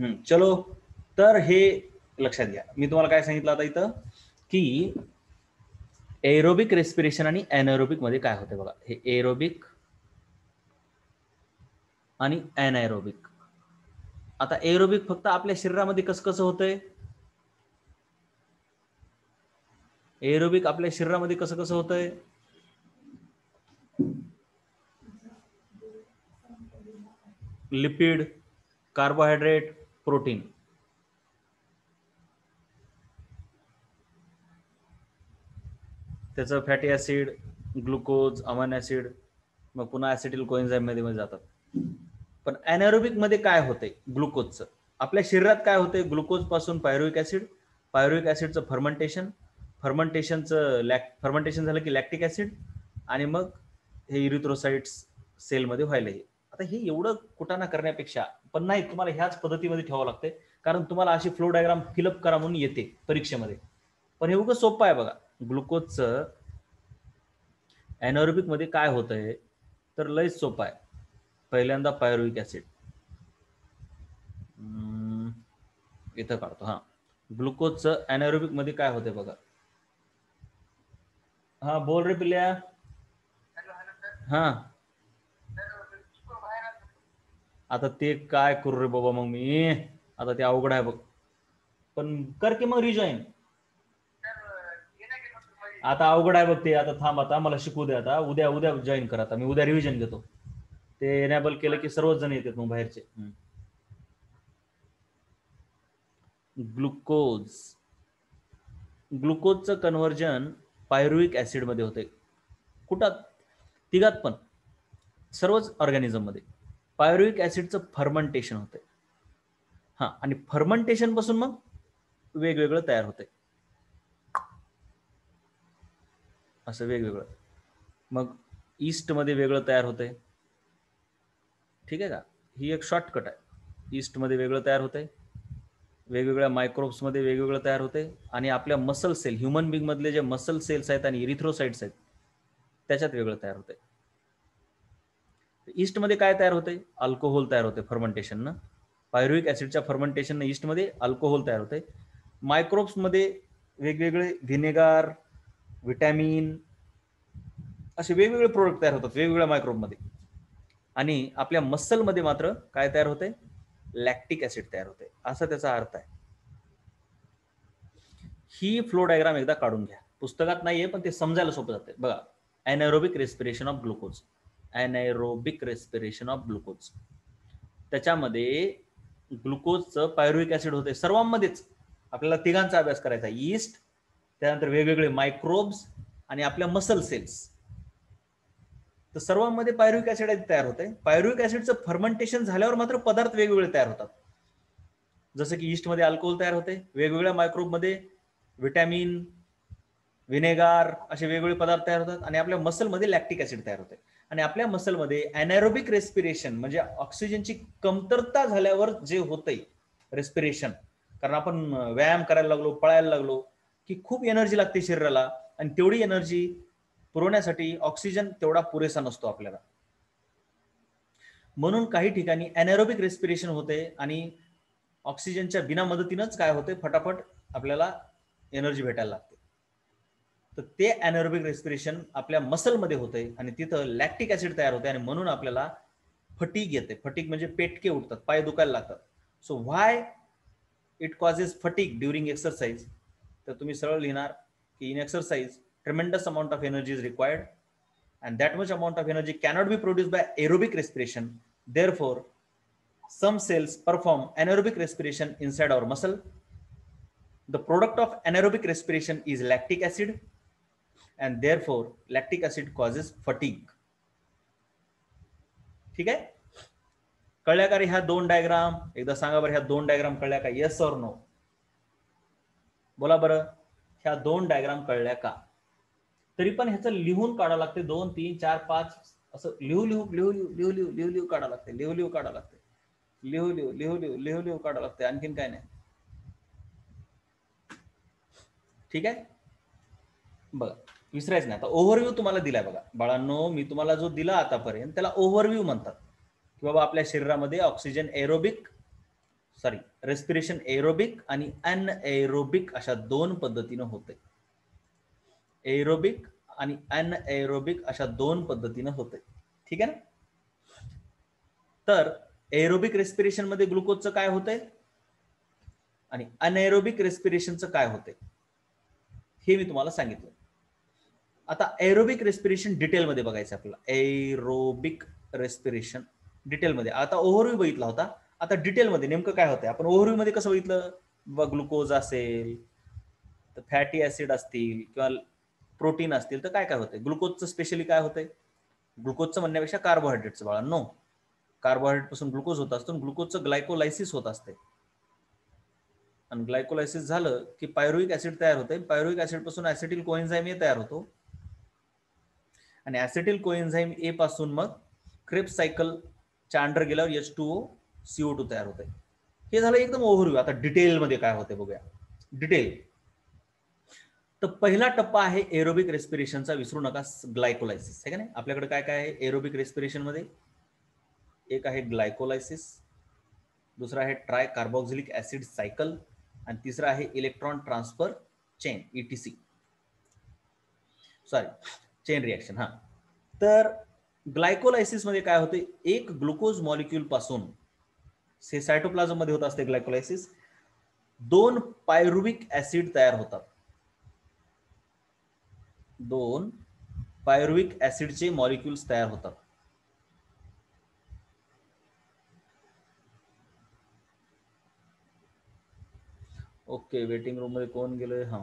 चलो, तर हे लक्षात घ्या. मी तुम्हाला काय सांगितलं आता इथं की एरोबिक रेस्पिरेशन आणि एनएरोबिक मध्ये काय होते बघा. हे एरोबिक आणि एनएरोबिक. आता एरोबिक फक्त आपल्या शरीरामध्ये कसं होतंय. एरोबिक आपल्या शरीरामध्ये कसं होतंय. Lipid, carbohydrate, protein. त्याचं fatty acid, glucose, amino acid, मग पुन्हा ऍसिटिल कोएन्झाइम मध्ये जातात. पण एनारोबिक मध्ये काय होतंय ग्लुकोजचं. आपल्या शरीरात काय होतंय ग्लुकोज पासून पायरुविक ऍसिड, पायरुविक ऍसिडचं फर्मेंटेशन झालं की लॅक्टिक ऍसिड, आणि मग हे इरिथ्रोसाइट्स सेलमध्ये व्हायला. आता हे एवढं कुटाणा करण्यापेक्षा पण नाही, तुम्हाला ह्याच पद्धतीमध्ये ठेवावं लागते, कारण तुम्हाला अशी फ्लो डायग्राम फिलअप करा म्हणून येते परीक्षेमध्ये. पण हे उगं सोपं आहे बघा. ग्लुकोजचं एनारोबिक मध्ये काय होतंय तर लयच सोपं आहे. पहिल्यांदा पायरुविक ऍसिड इथं काढतो. हा, ग्लुकोजचं एनारोबिक मध्ये काय होतंय बघा. हा बोल रे पिल्या. हा, आता ते काय करू रे बाबा मग मी. आता ते अवघड आहे बघ. पण कर की मग रिजॉईन. आता अवघड आहे बघ ते. आता थांब, आता मला शिकू दे. आता उद्या जॉईन कर. आता मी उद्या रिव्हिजन घेतो. ते एनेबल केलं की सर्वच जण येतात मग बाहेरचे. ग्लुकोजचं कन्व्हर्जन पायरुविक ऍसिड मध्ये होते. कुठं? तिघात पण, सर्वच ऑर्गॅनिझम मध्ये. पायरुविक ऍसिडचं फर्मेंटेशन होते. हा, आणि फर्मेंटेशन पासून मग वेगवेगळं तयार होते. असं वेगवेगळं. मग ईस्ट मध्ये वेगळं तयार होते. ठीक आहे का. ही एक शॉर्टकट आहे. ईस्ट मध्ये वेगळं तयार होते, वेगवेगळ्या मायक्रोब्स मध्ये वेगवेगळं तयार होते, आणि आपल्या मसल सेल, ह्युमन बिंग मधले जे मसल सेल्स आहेत आणि इरिथ्रोसाइट्स आहेत त्याच्यात वेगळं तयार होते. ईस्ट मध्ये काय तयार होते? अल्कोहोल तयार होते फर्मेंटेशन ना. पायरुविक ऍसिडच्या फर्मेंटेशन ईस्ट मध्ये अल्कोहोल तयार होते. मायक्रोब्स मध्ये वेगवेगळे व्हिनेगार, विटॅमिन, असे वेगवेगळे प्रोडक्ट तयार होतात वेगवेगळ्या मायक्रोब मध्ये. आणि आपल्या मसल मध्ये मात्र काय तयार होते? लॅक्टिक ऍसिड तयार होते. असा त्याचा अर्थ आहे. ही फ्लो डायग्राम एकदा काढून घ्या. पुस्तकात नाहीये पण ते समजायला सोपं जाते बघा. Anaerobic respiration of glucose, anaerobic respiration of glucose. त्याच्यामध्ये ग्लुकोजचं पायरुविक ऍसिड होते सर्वांमध्येच. आपल्याला तिघांचा अभ्यास करायचा. ईस्ट, त्यानंतर वेगवेगळे मायक्रोब्स, आणि आपल्या मसल सेल्स. तर सर्वांमध्ये पायरुविक ऍसिड तयार होते. पायरुविक ऍसिडचं फर्मेंटेशन झाल्यावर मात्र पदार्थ वेगवेगळे तयार होतात. जसं की ईस्ट मध्ये अल्कोहोल तयार होते, वेगवेगळ्या मायक्रोब मध्ये विटॅमिन, व्हिनेगार, असे वेगवेगळे पदार्थ तयार होतात, आणि आपल्या मसलमध्ये लॅक्टिक ऍसिड तयार होते. आणि आपल्या मसलमध्ये एनारोबिक रेस्पिरेशन म्हणजे ऑक्सिजनची कमतरता झाल्यावर जे होतंय रेस्पिरेशन, कारण आपण व्यायाम करायला लागलो, पळायला लागलो की खूप एनर्जी लागते शरीराला, आणि तेवढी एनर्जी पुरवण्यासाठी ऑक्सिजन तेवढा पुरेसा नसतो आपल्याला. म्हणून काही ठिकाणी एनारोबिक रेस्पिरेशन होते, आणि ऑक्सिजनच्या बिना मदतीनंच काय होते, फटाफट आपल्याला एनर्जी भेटायला लागते. तर ते एनारोबिक रेस्पिरेशन आपल्या मसलमध्ये होते, आणि तिथं लॅक्टिक ऍसिड तयार होते, आणि म्हणून आपल्याला फटीग येते. फटीग म्हणजे पेटके उठतात, पाय दुखायला लागतात. So why it causes fatigue during exercise. तर तुम्ही सरळ लिहिणार की in exercise tremendous amount of energy is required, and that much amount of energy cannot be produced by aerobic respiration. Therefore, some cells perform anaerobic respiration inside our muscle. The product of anaerobic respiration is lactic acid, and therefore lactic acid causes fatigue. ठीक आहे. कळल्या का रे ह्या दोन diagram? एकदा सांगा बरं, ह्या दोन डायग्राम कळल्या का? येस और नो? बोला बरं, ह्या दोन डायग्राम कळल्या का? तरी पण ह्याचं लिहून काढावं लागते. 2, 3, 4, 5 असं लिहू काढावं लागते. लिहू काढावं लागते. लिहू काढावं लागते. आणखीन काय नाही. ठीक आहे. बघा, विसरायचं नाही. आता ओव्हरव्ह्यू तुम्हाला दिलाय बघा बाळांनो. मी तुम्हाला जो दिला आतापर्यंत त्याला ओव्हरव्ह्यू म्हणतात, की बाबा आपल्या शरीरामध्ये oxygen aerobic sorry, respiration aerobic आणि अनएरोबिक अशा दोन पद्धतीनं होते. एरोबिक आणि अनएरोबिक अशा दोन पद्धतीनं होते. ठीक आहे ना. तर एरोबिक रेस्पिरेशन मध्ये ग्लुकोजचं काय होतंय आणि अनएरोबिक रेस्पिरेशनचं काय होतंय हे मी तुम्हाला सांगितलं. आता एरोबिक रेस्पिरेशन डिटेलमध्ये बघायचं आपल्याला. एरोबिक रेस्पिरेशन डिटेलमध्ये. आता ओव्हरव्ह्यू बघितला होता, आता डिटेलमध्ये नेमकं काय होतंय. आपण ओव्हरव्ह्यू मध्ये कसं बघितलं, ग्लुकोज असेल तर फॅटी ऍसिड असतील किंवा प्रोटीन असतील तर काय काय होतंय. ग्लुकोजचं स्पेशली काय होतंय, ग्लुकोजचं म्हणण्यापेक्षा कार्बोहायड्रेटचं बाळांनो. कार्बोहायड्रेट पासून ग्लुकोज होत असतो, ग्लुकोजचं ग्लायकोलायसिस होत असते आणि ग्लायकोलायसिस झालं की पायरुविक ऍसिड तयार होते. पायरुविक ऍसिड पासून ऍसिटिल कोएन्झाइम ए तयार होतो आणि ऍसिटिल कोएन्झाइम ए पासून मग क्रेब्स सायकलच्या अंडर गेल्यावर H2O CO2 तयार होते. हे झालं एकदम ओव्हरव्ह्यू. आता डिटेलमध्ये काय होते बघूया. डिटेल. तर पहिला टप्पा आहे एरोबिक रेस्पिरेशनचा, विसरू नका, ग्लायकोलायसिस आहे का नाही. आपल्याकडे काय काय आहे एरोबिक रेस्पिरेशन मध्ये. एक आहे ग्लायकोलायसिस, दुसरा आहे ट्राय कार्बोक्सिलिक ऍसिड सायकल आणि तिसरा आहे electron transfer chain ETC, sorry chain reaction. हा, तर ग्लायकोलायसिस मध्ये काय होते, एक ग्लुकोज मॉलिक्यूल पासून सायटोप्लाझम मध्ये होत असते ग्लायकोलायसिस, दोन पायरुविक ऍसिड तयार होतात. दोन पायरुविक ऍसिडचे मॉलिक्युल्स तयार होतात. ओके, वेटिंग रूम मध्ये कोण गेले. हा,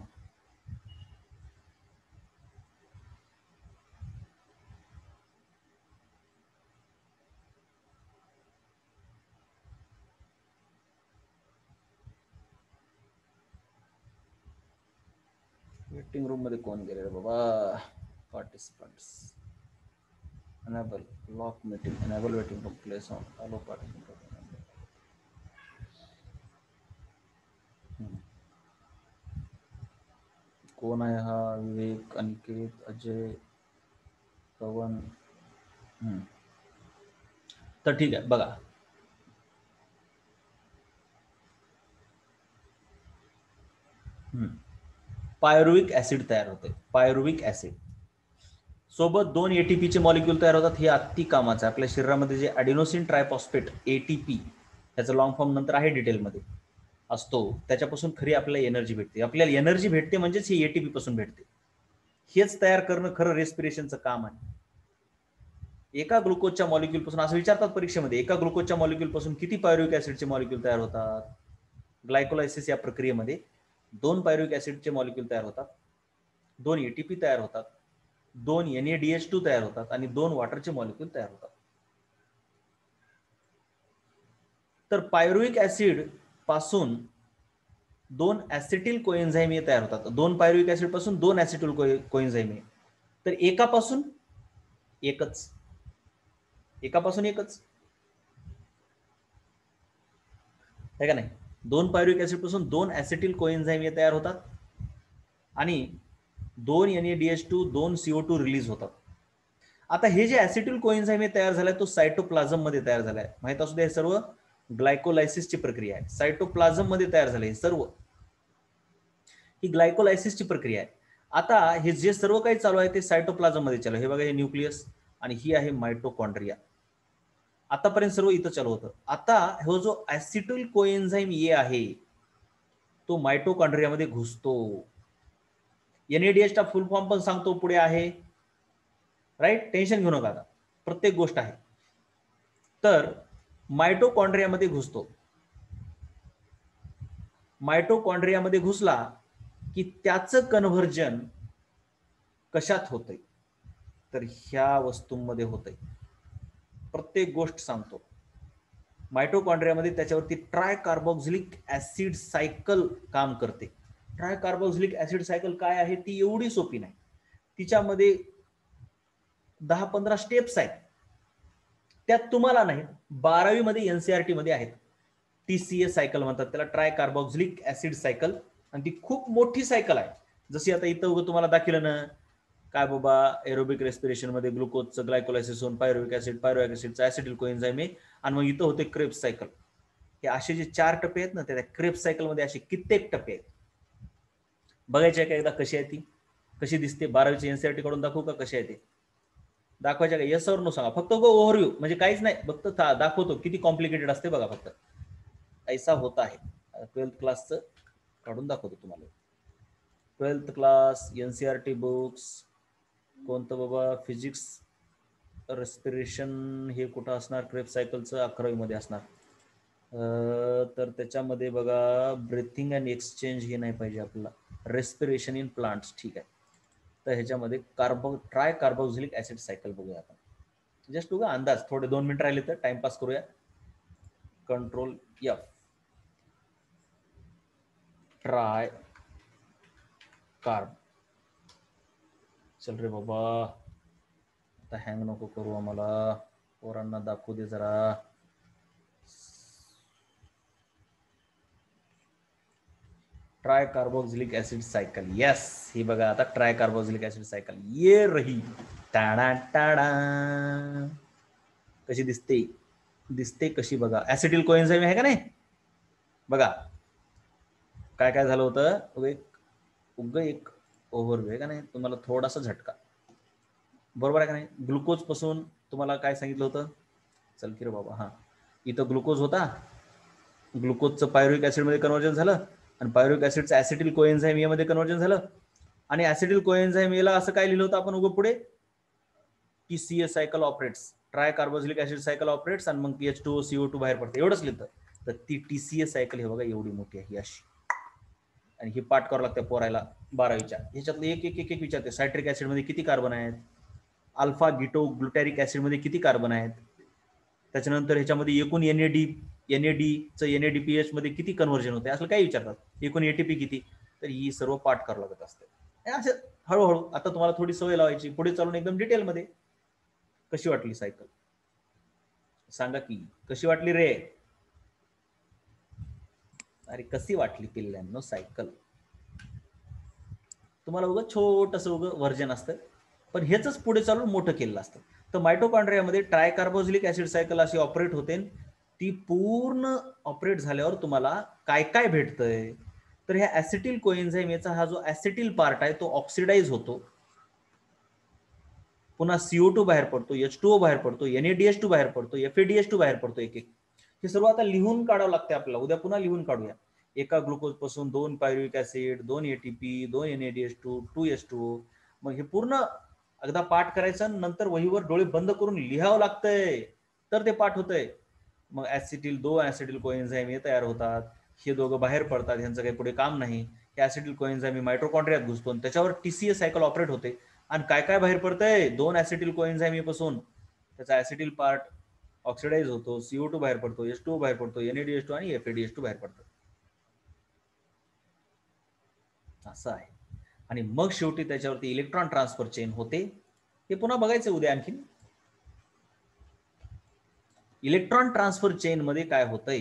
वेटिंग रूम मध्ये कोण गेले रे बाबा. Participants enable lock meeting, enable waiting room, place on अलो पार्टिसिपंट. कोण आहे हा, विवेक, अनिकेत, अजय, पवन. तर ठीक आहे बघा. पायरुविक ऍसिड तयार होते. पायरुविक ऍसिड सोबत दोन ATP चे मॉलिक्यूल तयार होतात. हे अति कामाचं आहे आपल्या शरीरामध्ये. जे ॲडिनोसिन ट्रायफॉस्फेट ATP, त्याचा लॉंग फॉर्म नंतर आहे डिटेलमध्ये असतो, त्याच्यापासून खरी आपल्याला एनर्जी भेटते. आपल्याला एनर्जी भेटते म्हणजेच ही ATP पासून भेटते. हेच तयार करणं खरं रेस्पिरेशनचं काम आहे. एका ग्लुकोजच्या मॉलिक्यूल पासून, असं विचारतात परीक्षेमध्ये, एका ग्लुकोजच्या मॉलिक्यूल पासून किती पायरुविक ऍसिडचे मॉलिक्यूल तयार होतात. ग्लायकोलायसिस या प्रक्रियेमध्ये दोन पायरुविक ऍसिडचे मॉलिक्यूल तयार होतात, दोन ATP तयार होतात, दोन NaDH2 तयार होतात आणि दोन वॉटरचे मॉलिक्यूल तयार होतात. तर पायरुविक ऍसिड पासून दोन ऍसिटिल कोएन्झाइम ए तयार होतात. दोन पायरुविक ऍसिड पासून दोन ऍसिटिल कोएन्झाइम ए. तर एकापासून एकच, एकापासून एकच आहे का नाही. दोन पायरुविक ऍसिड पासून दोन ऍसिटिल कोएन्झाइम ए तयार होतात आणि दोन NaDH2 दोन CO2 रिलीज होतात. आता हे जे ऍसिटिल कोएन्झाइम ए तयार झालाय तो सायटोप्लाझम मध्ये तयार झालाय. माहित असू दे, हे सर्व ग्लायकोलायसिसची प्रक्रिया आहे. सायटोप्लाझम मध्ये तयार झाले हे सर्व, ही ग्लायकोलायसिसची प्रक्रिया आहे. आता हे जे सर्व काही चालू आहे ते सायटोप्लाझम मध्ये चालू आहे. हे बघा, हे न्यूक्लियस आणि ही आहे मायटोकॉन्ड्रिया. आतापर्यंत सर्व इथं चालू होतं. आता हा जो ऍसिटिल कोएन्झाइम ए आहे तो मायटोकॉन्ड्रियामध्ये घुसतो. NADH चा फुल फॉर्म पण सांगतो पुढे आहे, राईट. टेन्शन घेऊ नका, आता प्रत्येक गोष्ट आहे. तर मायटोकॉन्ड्रियामध्ये घुसतो. मायटोकॉन्ड्रियामध्ये घुसला की त्याचं कन्व्हर्जन कशात होतंय, तर ह्या वस्तूंमध्ये होतंय. प्रत्येक गोष्ट सांगतो. मायटोकॉन्ड्रियामध्ये त्याच्यावरती ट्राय कार्बोक्सिलिक ऍसिड सायकल काम करते. ट्राय कार्बोक्सिलिक ऍसिड सायकल काय आहे ती एवढी सोपी नाही. तिच्यामध्ये 10-15 स्टेप्स आहेत. त्यात तुम्हाला नाही, 12वी मध्ये NCERT मध्ये आहेत. TCA सायकल म्हणतात त्याला, ट्राय कार्बोक्सिलिक ऍसिड सायकल. आणि ती खूप मोठी सायकल आहे. जशी आता इथं तुम्हाला दाखवलं ना, काय बाबा, एरोबिक रेस्पिरेशन मध्ये ग्लुकोजचं ग्लायकोलायसिस होऊन पायरुविक ऍसिड, पायरुविक ऍसिडचा ऍसिटिल कोएन्झाइम आहे आणि मग इथं होते क्रेब्स सायकल. हे असे जे 4 टप्पे आहेत ना, त्या क्रेब्स सायकल मध्ये असे कित्येक टप्पे आहेत. बघायचे का एकदा कशी आहे ती, कशी दिसते? 12वीच्या एनसीईआरटी कडून दाखवू का कशी आहे ते? दाखवायच्या का? येस और नो सांगा फक्त. ओव्हरव्ह्यू म्हणजे काहीच नाही, फक्त दाखवतो किती कॉम्प्लिकेटेड असते बघा. फक्त ऐसा होता है. 12th क्लासचं काढून दाखवतो तुम्हाला. 12th क्लास एनसीईआरटी बुक्स कोणतं बाबा? फिजिक्स रेस्पिरेशन हे कुठं असणार? क्रेब्स सायकलचं 11वी मध्ये असणार. तर त्याच्यामध्ये बघा ब्रीथिंग अँड एक्सचेंज हे नाही पाहिजे आपल्याला. रेस्पिरेशन इन प्लांट्स, ठीक आहे. तर ह्याच्यामध्ये ट्राय कार्बोक्सिलिक ऍसिड सायकल बघूया आपण. जस्ट उगा अंदाज, थोडे 2 मिनिट राहिले तर टाइमपास करूया. Control F. ट्राय कार्ब. चल रे बाबा, आता हँग नको करू आम्हाला, पोरांना दाखवू दे जरा. Tricarboxylic acid cycle. Yes, ही बघा आता ट्राय कार्बोक्सिलिक ऍसिड सायकल ये रही. टाडा टाडा. कशी दिसते? दिसते कशी बघा. ऍसिटिल कोएन्झाइम आहे का नाही? बघा काय काय झालं होतं. एक ओव्हरव्ह्यू आहे का नाही, तुम्हाला थोडासा झटका. बरोबर आहे का नाही? ग्लुकोज पासून तुम्हाला काय सांगितलं होतं? चल की रे बाबा. हा, इथं ग्लुकोज होता, ग्लुकोजचं पायरुविक ऍसिड मध्ये कन्व्हर्जन झालं, आणि पायरुविक ऍसिडचं ऍसिटिल कोएन्झाइम ए मध्ये कन्व्हर्जन झालं. आणि ऍसिटिल कोएन्झाइम एला असं काय लिहिलं होतं आपण उगं पुढे? TCA cycle operates. Try carboxylic acid cycle operates, आणि मग H2O CO2 बाहेर पडते, एवढंच लिहितं. तर ती TCA सायकल हे बघा एवढी मोठी आहे अशी. आणि ही पाठ करावं लागतं पोरायला 12वीच्या. ह्याच्यातलं एक एक एक एक विचारते. सायट्रिक ऍसिड मध्ये किती कार्बन आहेत? अल्फा गिटो ग्लुटॅरिक ऍसिड मध्ये किती कार्बन आहेत? त्याच्यानंतर ह्याच्यामध्ये एकूण NADचं NADPH मध्ये किती कन्व्हर्जन होते, असं काय विचारतात. एकूण ATP किती? तर ही सर्व पाठ करावं लागत असते. असं हळूहळू आता तुम्हाला थोडी सवय लावायची, पुढे चालून एकदम डिटेलमध्ये. कशी वाटली सायकल? सांगा की कशी वाटली रे? अरे कशी वाटली पिल्ल्यांनो सायकल? तुम्हाला उगं छोटंसं उगं व्हर्जन असतं, पण हेच पुढे चालून मोठं केलेलं असतं. तर मायटोकॉन्ड्रियामध्ये ट्रायकार्बोक्सिलिक ऍसिड सायकल अशी ऑपरेट होते. ती पूर्ण ऑपरेट झाल्यावर तुम्हाला काय काय भेटतंय? तर ह्या ऍसिटिल कोएन्झाइमचा हा जो ऍसिटिल पार्ट आहे तो ऑक्सिडाइज होतो, पुन्हा CO2 बाहेर पडतो, H2O बाहेर पडतो, NADH2 बाहेर पडतो, FADH2 बाहेर पडतो. एक एक हे सर्व आता लिहून काढावं लागते आपल्याला. उद्या पुन्हा लिहून काढूया. एका ग्लुकोज पासून 2 pyruvic acid, 2 ATP, 2 NADH2, 2 H2O. मग हे पूर्ण एकदा पाठ करायचं, नंतर वहीवर डोळे बंद करून लिहावं लागतंय, तर ते पाठ होतंय. मग दोन ऍसिटिल कोएन्झाइम हे तयार होतात, हे दोघं बाहेर पडतात, ह्यांचं काही पुढे काम नाही. हे ऍसिटिल कोएन्झाइम मायटोकॉन्ड्रियात घुसतो, त्याच्यावर TCA सायकल ऑपरेट होते. आणि काय काय बाहेर पडतंय? 2 ऍसिटिल कोएन्झाइम पासून त्याचा ऍसिटिल पार्ट ऑक्सिडाइज होतो, CO2 बाहेर पडतो, H2O बाहेर पडतो, NADH2 आणि FADH2 बाहेर पडतो. असं आहे. आणि मग शेवटी त्याच्यावरती इलेक्ट्रॉन ट्रान्सफर चेन होते. हे पुन्हा बघायचं उद्या आणखी. इलेक्ट्रॉन ट्रान्सफर चेन मध्ये काय होतंय?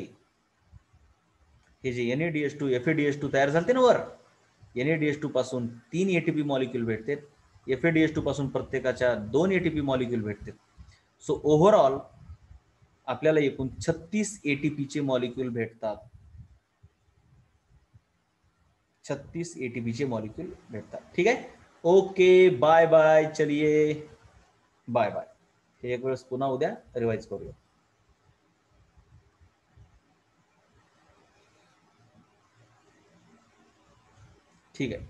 हे जे NADH2 FADH2 तयार झालते ना वर, NADH2 पासून 3 ATP मॉलिक्यूल भेटते, FADH2 पासून प्रत्येकाच्या 2 ATP मॉलिक्यूल भेटते. सो ओव्हरऑल आपल्याला एकूण 36 ATP चे मॉलिक्यूल भेटतात. 36 ATP चे मॉलिक्यूल भेटतात. ठीक आहे. Okay, bye bye. चलिए बाय बाय. हे एक वेळेस पुन्हा उद्या रिवाइज करूया. ठीक आहे.